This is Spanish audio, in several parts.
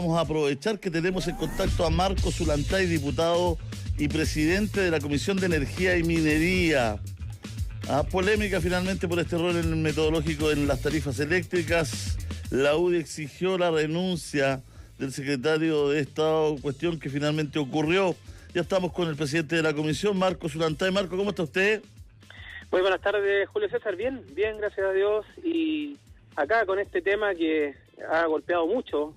Vamos a aprovechar que tenemos en contacto a Marco Zulantay, diputado y presidente de la Comisión de Energía y Minería. Polémica finalmente por este error en el metodológico en las tarifas eléctricas. La UDI exigió la renuncia del secretario de Estado, cuestión que finalmente ocurrió. Ya estamos con el presidente de la comisión, Marco Zulantay. Marco, ¿cómo está usted? Muy buenas tardes, Julio César. Bien, gracias a Dios. Y acá con este tema que ha golpeado mucho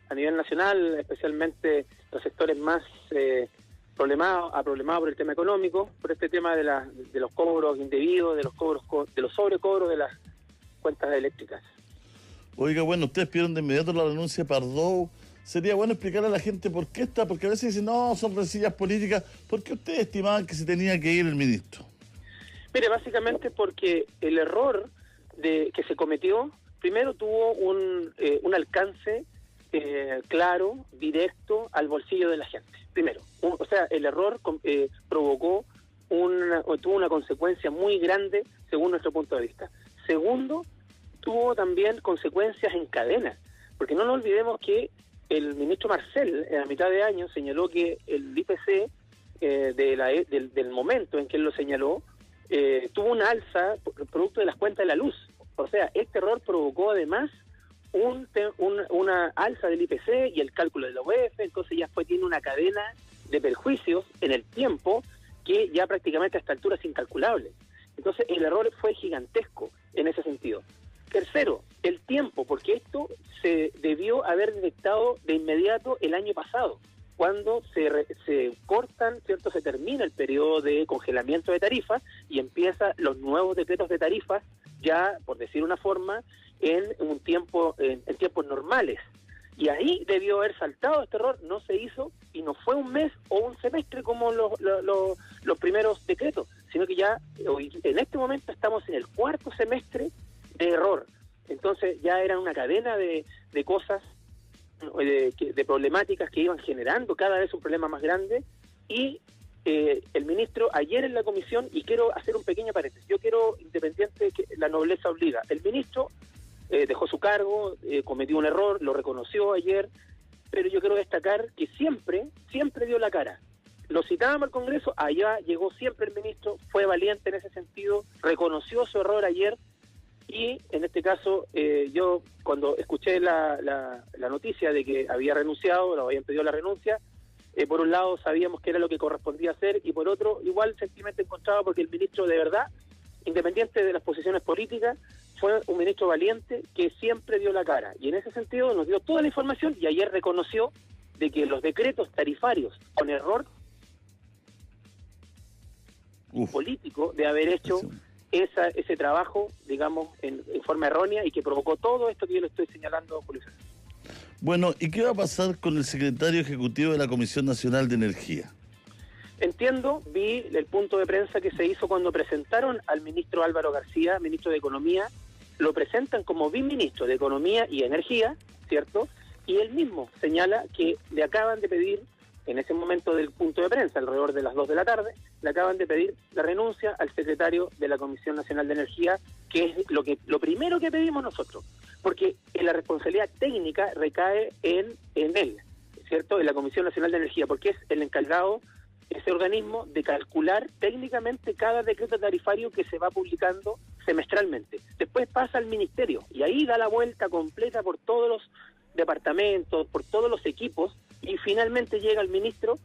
a nivel nacional, especialmente los sectores más problemados por el tema económico, por este tema de los cobros indebidos, de los sobrecobros de las cuentas eléctricas. Oiga, bueno, ustedes pidieron de inmediato la renuncia de Pardow. Sería bueno explicarle a la gente por qué está, porque a veces dicen, no, son rencillas políticas. ¿Por qué ustedes estimaban que se tenía que ir el ministro? Mire, básicamente porque el error que se cometió, primero tuvo un alcance claro, directo al bolsillo de la gente. Primero, o sea, el error tuvo una consecuencia muy grande según nuestro punto de vista. Segundo, tuvo también consecuencias en cadena, porque no nos olvidemos que el ministro Marcel, a mitad de año, señaló que el IPC del momento en que él lo señaló, tuvo una alza producto de las cuentas de la luz. O sea, este error provocó además una alza del IPC y el cálculo de la UEF, entonces ya tiene una cadena de perjuicios en el tiempo que ya prácticamente a esta altura es incalculable. Entonces el error fue gigantesco en ese sentido. Tercero, el tiempo, porque esto se debió haber detectado de inmediato el año pasado, cuando se cortan, ¿cierto? Se termina el periodo de congelamiento de tarifas y empiezan los nuevos decretos de tarifas, ya, por decir una forma, en tiempos normales. Y ahí debió haber saltado este error, no se hizo, y no fue un mes o un semestre como los primeros decretos, sino que ya en este momento estamos en el cuarto semestre de error. Entonces ya era una cadena de cosas, de problemáticas que iban generando cada vez un problema más grande, y el ministro ayer en la comisión, y quiero hacer un pequeño paréntesis, yo quiero, independiente que la nobleza obliga, el ministro dejó su cargo, cometió un error, lo reconoció ayer, pero yo quiero destacar que siempre dio la cara. Lo citábamos al Congreso, allá llegó siempre el ministro, fue valiente en ese sentido, reconoció su error ayer. Y en este caso, yo cuando escuché la noticia de que había renunciado, lo habían pedido la renuncia, por un lado sabíamos que era lo que correspondía hacer, y por otro, igual sentimiento encontrado, porque el ministro de verdad, independiente de las posiciones políticas, fue un ministro valiente que siempre dio la cara. Y en ese sentido nos dio toda la información, y ayer reconoció de que los decretos tarifarios con error político de haber hecho ese trabajo, digamos, en forma errónea, y que provocó todo esto que yo le estoy señalando, Julio. Bueno, ¿y qué va a pasar con el secretario ejecutivo de la Comisión Nacional de Energía? Entiendo, vi el punto de prensa que se hizo cuando presentaron al ministro Álvaro García, ministro de Economía, lo presentan como biministro de Economía y Energía, ¿cierto? Y él mismo señala que le acaban de pedir, en ese momento del punto de prensa, alrededor de las 2 de la tarde, le acaban de pedir la renuncia al secretario de la Comisión Nacional de Energía, que es lo primero que pedimos nosotros, porque la responsabilidad técnica recae en él, ¿cierto?, en la Comisión Nacional de Energía, porque es el encargado, ese organismo, de calcular técnicamente cada decreto tarifario que se va publicando semestralmente. Después pasa al ministerio, y ahí da la vuelta completa por todos los departamentos, por todos los equipos, y finalmente llega el ministro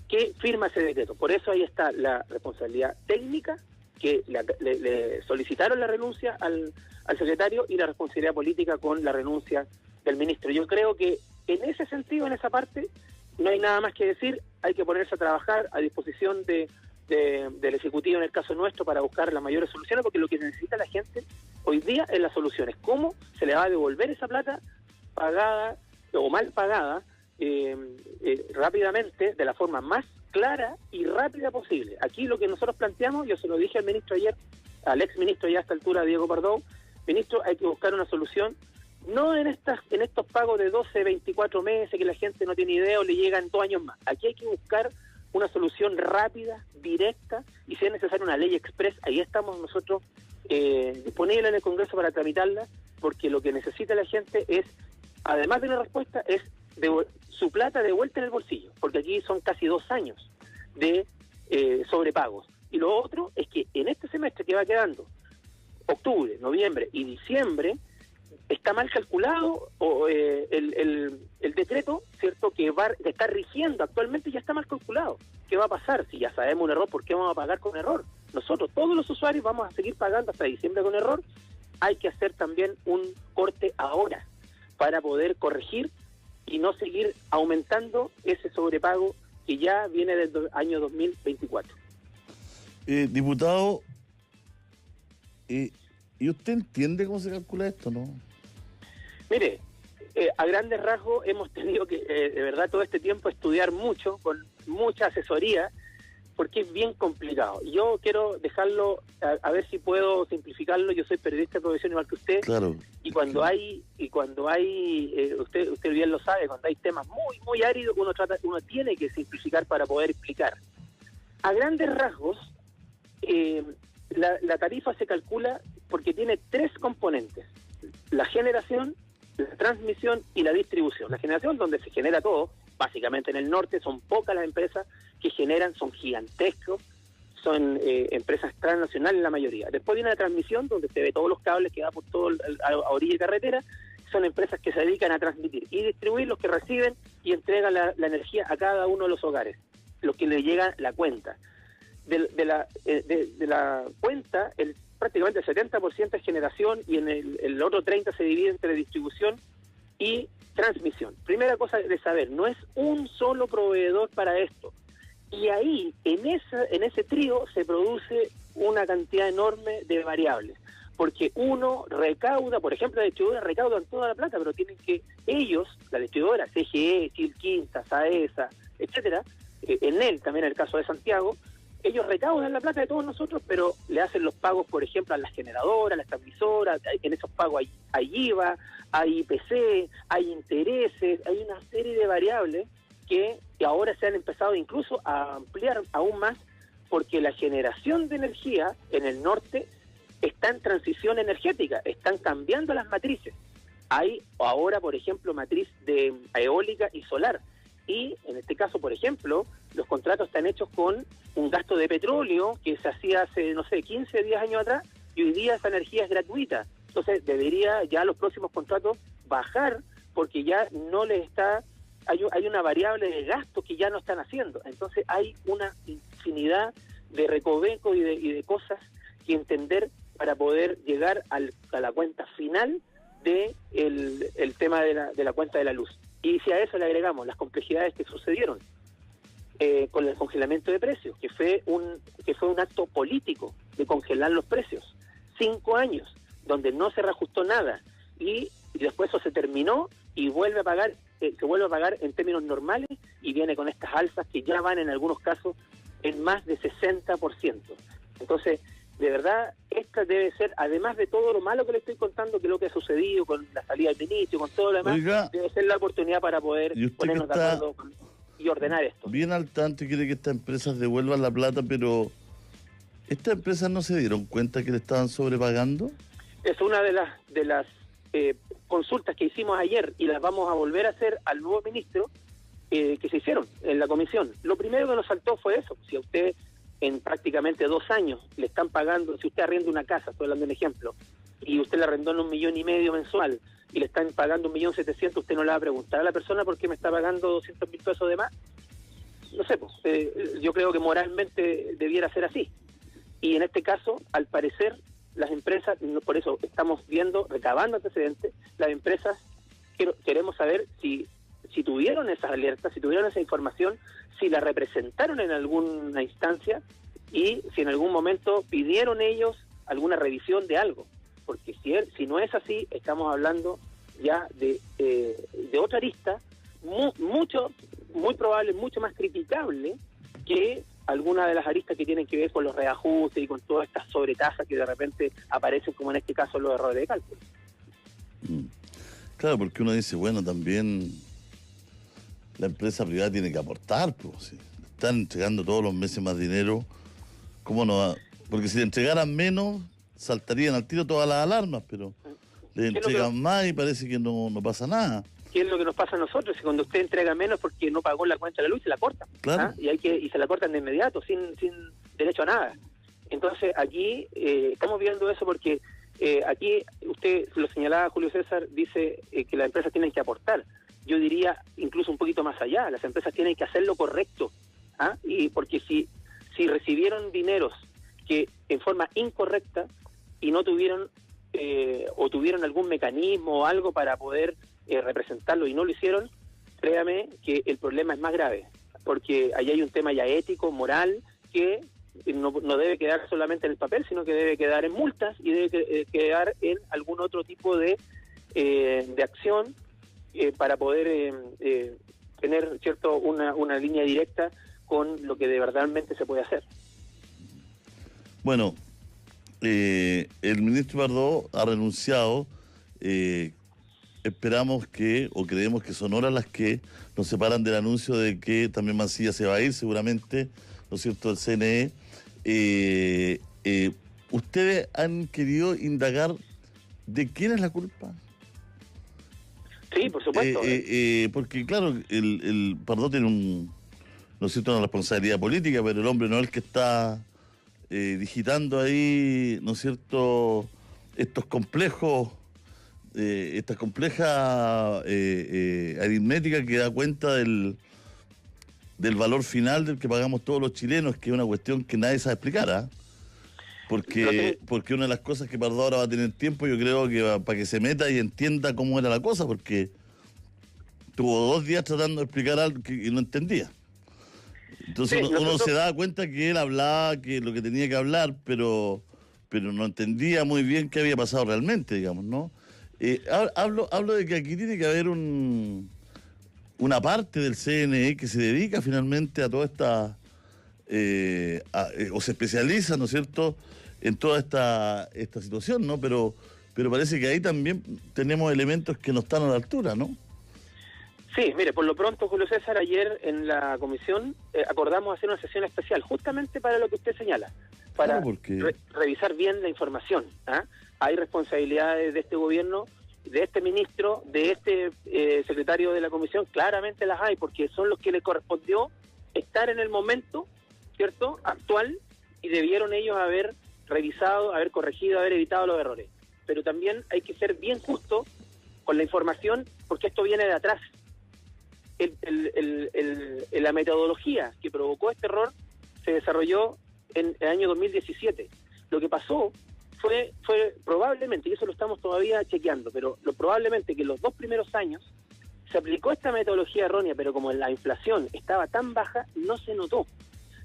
que firma ese decreto. Por eso ahí está la responsabilidad técnica, que le solicitaron la renuncia al secretario, y la responsabilidad política con la renuncia del ministro. Yo creo que en ese sentido, en esa parte, no hay nada más que decir, hay que ponerse a trabajar a disposición del Ejecutivo, en el caso nuestro, para buscar las mayores soluciones, porque lo que necesita la gente hoy día es las soluciones. ¿Cómo se le va a devolver esa plata pagada o mal pagada rápidamente, de la forma más clara y rápida posible? Aquí lo que nosotros planteamos, yo se lo dije al ministro ayer, al ex ministro ya a esta altura, Diego Pardow, ministro, hay que buscar una solución, no en estos pagos de 12, 24 meses que la gente no tiene idea o le llegan 2 años más. Aquí hay que buscar una solución rápida, directa, y si es necesario una ley express, ahí estamos nosotros disponibles en el Congreso para tramitarla, porque lo que necesita la gente es, además de una respuesta, es su plata de vuelta en el bolsillo, porque aquí son casi 2 años de sobrepagos. Y lo otro es que en este semestre que va quedando, octubre, noviembre y diciembre, está mal calculado el decreto, ¿cierto?, que está rigiendo actualmente, ya está mal calculado. ¿Qué va a pasar? Si ya sabemos un error, ¿por qué vamos a pagar con error? Nosotros, todos los usuarios, vamos a seguir pagando hasta diciembre con error. Hay que hacer también un corte ahora para poder corregir y no seguir aumentando ese sobrepago que ya viene del año 2024. Diputado, ¿y usted entiende cómo se calcula esto, no? Mire, a grandes rasgos hemos tenido que, de verdad, todo este tiempo estudiar mucho, con mucha asesoría, porque es bien complicado. Yo quiero dejarlo, a ver si puedo simplificarlo. Yo soy periodista de profesión igual que usted. Claro. Y cuando hay, usted bien lo sabe, cuando hay temas muy áridos, uno tiene que simplificar para poder explicar. A grandes rasgos, la tarifa se calcula porque tiene 3 componentes: la generación, la transmisión y la distribución. La generación, donde se genera todo, básicamente en el norte, son pocas las empresas que generan, son gigantescos, son empresas transnacionales la mayoría. Después viene la transmisión, donde se ve todos los cables que va por todo a orilla de carretera, son empresas que se dedican a transmitir y distribuir, los que reciben y entregan la energía a cada uno de los hogares, los que le llega la cuenta. De la cuenta, prácticamente el 70% es generación y en el otro 30% se divide entre distribución y transmisión. Primera cosa de saber, no es un solo proveedor para esto. Y ahí, en ese trío, se produce una cantidad enorme de variables. Porque uno recauda, por ejemplo, la distribuidora recaudan toda la plata, pero tienen que ellos, la distribuidora, CGE, Chilquinta, Saesa, etcétera, Enel, también en el caso de Santiago, ellos recaudan la plata de todos nosotros, pero le hacen los pagos, por ejemplo, a las generadoras, a las transmisoras. En esos pagos hay IVA, hay IPC, hay intereses, hay una serie de variables que ahora se han empezado incluso a ampliar aún más, porque la generación de energía en el norte está en transición energética, están cambiando las matrices. Hay ahora, por ejemplo, matriz de eólica y solar. Y en este caso, por ejemplo, los contratos están hechos con un gasto de petróleo que se hacía hace, 15, 10 años atrás, y hoy día esa energía es gratuita. Entonces debería ya los próximos contratos bajar, porque ya no les está, hay una variable de gasto que ya no están haciendo. Entonces hay una infinidad de recovecos y de cosas que entender para poder llegar a la cuenta final de el tema de la cuenta de la luz. Y si a eso le agregamos las complejidades que sucedieron con el congelamiento de precios, que fue un acto político de congelar los precios, 5 años, donde no se reajustó nada, y después eso se terminó y se vuelve a pagar en términos normales, y viene con estas alzas que ya van en algunos casos en más de 60%. Entonces, de verdad, esta debe ser, además de todo lo malo que le estoy contando, que es lo que ha sucedido con la salida del ministro, con todo lo demás, Oiga, debe ser la oportunidad para poder ponernos de acuerdo y ordenar esto. Bien al tanto y quiere que estas empresas devuelvan la plata, pero ¿estas empresas no se dieron cuenta que le estaban sobrepagando? Es una de las consultas que hicimos ayer, y las vamos a volver a hacer al nuevo ministro, que se hicieron en la comisión. Lo primero que nos saltó fue eso: si a usted en prácticamente 2 años le están pagando, si usted arrienda una casa, estoy hablando de un ejemplo, y usted la arrendó en 1,5 millones mensual y le están pagando 1.700.000, usted no le va a preguntar a la persona por qué me está pagando 200.000 pesos de más. No sé, pues, yo creo que moralmente debiera ser así. Y en este caso, al parecer, las empresas, por eso estamos recabando antecedentes, las empresas queremos saber si tuvieron esas alertas, si tuvieron esa información, si la representaron en alguna instancia y si en algún momento pidieron ellos alguna revisión de algo. Porque si no es así, estamos hablando ya de otra arista, muy probable, mucho más criticable que alguna de las aristas que tienen que ver con los reajustes y con todas estas sobretasas que de repente aparecen, como en este caso los errores de cálculo. Claro, porque uno dice, bueno, también la empresa privada tiene que aportar, pues, si están entregando todos los meses más dinero, ¿cómo no va? Porque si le entregaran menos, saltarían al tiro todas las alarmas, pero le entregan más y parece que no pasa nada. ¿qué es lo que nos pasa a nosotros? Si cuando usted entrega menos porque no pagó la cuenta de la luz, se la cortan. Claro. ¿Ah? Y se la cortan de inmediato, sin derecho a nada. Entonces, aquí estamos viendo eso porque aquí, usted lo señalaba, Julio César, dice que las empresas tienen que aportar. Yo diría incluso un poquito más allá, las empresas tienen que hacer lo correcto. ¿Ah? Y porque si recibieron dineros que en forma incorrecta y no tuvieron o tuvieron algún mecanismo o algo para poder representarlo y no lo hicieron, créame que el problema es más grave, porque ahí hay un tema ya ético, moral, que no debe quedar solamente en el papel, sino que debe quedar en multas y debe quedar en algún otro tipo de acción para poder tener cierto una línea directa con lo que de verdadmente se puede hacer. Bueno, el ministro Pardo ha renunciado. Esperamos o creemos que son horas las que nos separan del anuncio de que también Mancilla se va a ir seguramente, ¿no es cierto?, del CNE. ¿Ustedes han querido indagar de quién es la culpa? Sí, por supuesto. Porque claro, el Pardo tiene ¿no es cierto?, una responsabilidad política, pero el hombre no es el que está digitando ahí, ¿no es cierto?, estos complejos, esta compleja aritmética que da cuenta del valor final del que pagamos todos los chilenos, que es una cuestión que nadie sabe explicar, ¿ah? Porque una de las cosas que Pardo ahora va a tener tiempo, yo creo que para que se meta y entienda cómo era la cosa, porque tuvo 2 días tratando de explicar algo y no entendía. Entonces sí, uno se da cuenta que él hablaba que lo que tenía que hablar, pero no entendía muy bien qué había pasado realmente, digamos, ¿no? Hablo de que aquí tiene que haber una parte del CNE que se dedica finalmente a toda esta, o se especializa, ¿no es cierto?, en toda esta situación, ¿no? Pero parece que ahí también tenemos elementos que no están a la altura, ¿no? Sí, mire, por lo pronto, Julio César, ayer en la comisión acordamos hacer una sesión especial justamente para lo que usted señala, para revisar bien la información. ¿Ah? Hay responsabilidades de este gobierno, de este ministro, de este secretario de la comisión, claramente las hay, porque son los que le correspondió estar en el momento, ¿cierto?, actual, y debieron ellos haber revisado, haber corregido, haber evitado los errores. Pero también hay que ser bien justo con la información, porque esto viene de atrás. La metodología que provocó este error se desarrolló en el año 2017. Lo que pasó fue probablemente, y eso lo estamos todavía chequeando, pero probablemente que en los 2 primeros años se aplicó esta metodología errónea, pero como la inflación estaba tan baja, no se notó,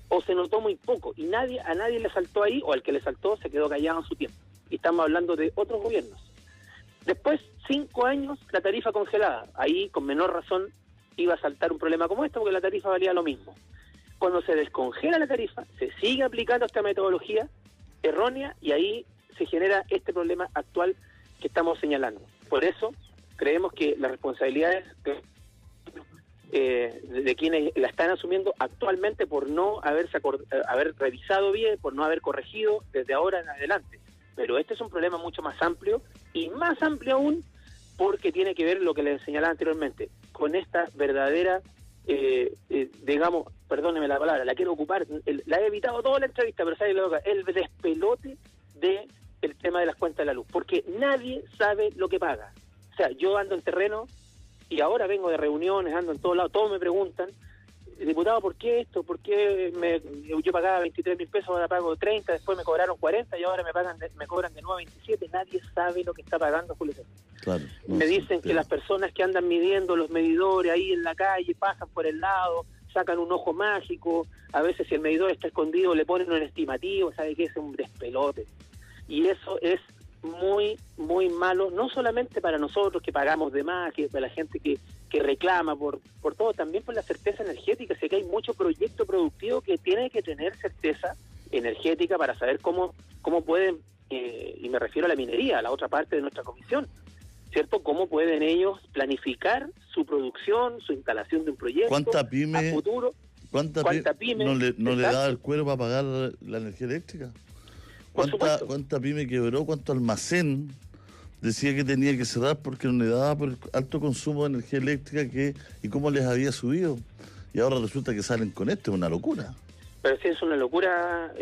o se notó muy poco, y a nadie le saltó ahí, o al que le saltó se quedó callado en su tiempo. Y estamos hablando de otros gobiernos. Después, 5 años, la tarifa congelada. Ahí, con menor razón, iba a saltar un problema como este, porque la tarifa valía lo mismo. Cuando se descongela la tarifa, se sigue aplicando esta metodología errónea y ahí se genera este problema actual que estamos señalando. Por eso creemos que las responsabilidades de quienes la están asumiendo actualmente por no haber revisado bien, por no haber corregido desde ahora en adelante. Pero este es un problema mucho más amplio y más amplio aún porque tiene que ver lo que les señalaba anteriormente, con esta verdadera, digamos, perdóneme la palabra, la quiero ocupar, la he evitado toda la entrevista, pero ¿sabe lo que? El despelote del tema de las cuentas de la luz, porque nadie sabe lo que paga. O sea, yo ando en terreno y ahora vengo de reuniones, ando en todos lados, todos me preguntan, diputado, ¿por qué esto? ¿Por qué yo pagaba 23.000 pesos, ahora pago 30, después me cobraron 40 y ahora me cobran de nuevo 27? Nadie sabe lo que está pagando, Julio César. Claro, me dicen que las personas que andan midiendo los medidores ahí en la calle pasan por el lado, sacan un ojo mágico, a veces si el medidor está escondido le ponen un estimativo, ¿sabe qué? Es un despelote. Y eso es muy, muy malo, no solamente para nosotros que pagamos de más, que para la gente que reclama por todo, también por la certeza energética. Sé que hay mucho proyecto productivo que tiene que tener certeza energética para saber cómo pueden, y me refiero a la minería, a la otra parte de nuestra comisión, ¿cierto? ¿Cómo pueden ellos planificar su producción, su instalación de un proyecto a futuro? ¿Cuánta pyme no le da el cuero para pagar la energía eléctrica? ¿Cuánta pyme quebró? ¿Cuánto almacén decía que tenía que cerrar porque no le daba por el alto consumo de energía eléctrica y cómo les había subido. Y ahora resulta que salen con esto, es una locura. Pero sí es una locura,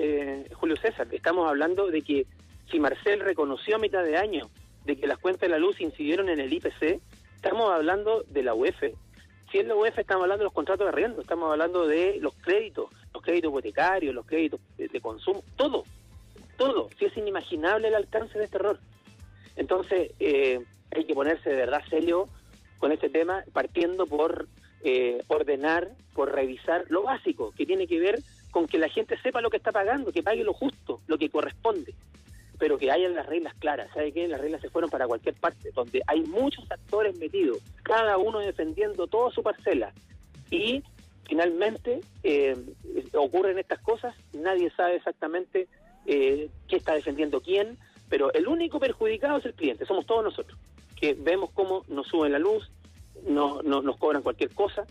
Julio César. Estamos hablando de que si Marcel reconoció a mitad de año de que las cuentas de la luz incidieron en el IPC, estamos hablando de la UEF. Si es la UEF, estamos hablando de los contratos de arriendo, estamos hablando de los créditos hipotecarios, los créditos de consumo, todo. Si es inimaginable el alcance de este error. Entonces, hay que ponerse de verdad serio con este tema, partiendo por ordenar, por revisar lo básico, que tiene que ver con que la gente sepa lo que está pagando, que pague lo justo, lo que corresponde, pero que hayan las reglas claras. ¿Sabe qué? Las reglas se fueron para cualquier parte, donde hay muchos actores metidos, cada uno defendiendo toda su parcela, y finalmente ocurren estas cosas, nadie sabe exactamente qué está defendiendo quién, pero el único perjudicado es el cliente, somos todos nosotros, que vemos cómo nos suben la luz, nos cobran cualquier cosa,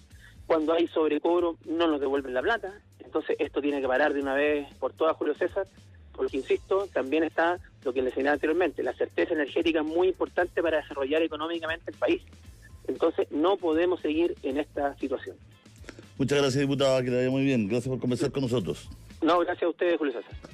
cuando hay sobrecobro no nos devuelven la plata. Entonces esto tiene que parar de una vez por todas, Julio César, porque insisto, también está lo que les señalé anteriormente, la certeza energética es muy importante para desarrollar económicamente el país. Entonces no podemos seguir en esta situación. Muchas gracias, diputada, que le vaya muy bien. Gracias por conversar con nosotros. No, gracias a ustedes, Julio César.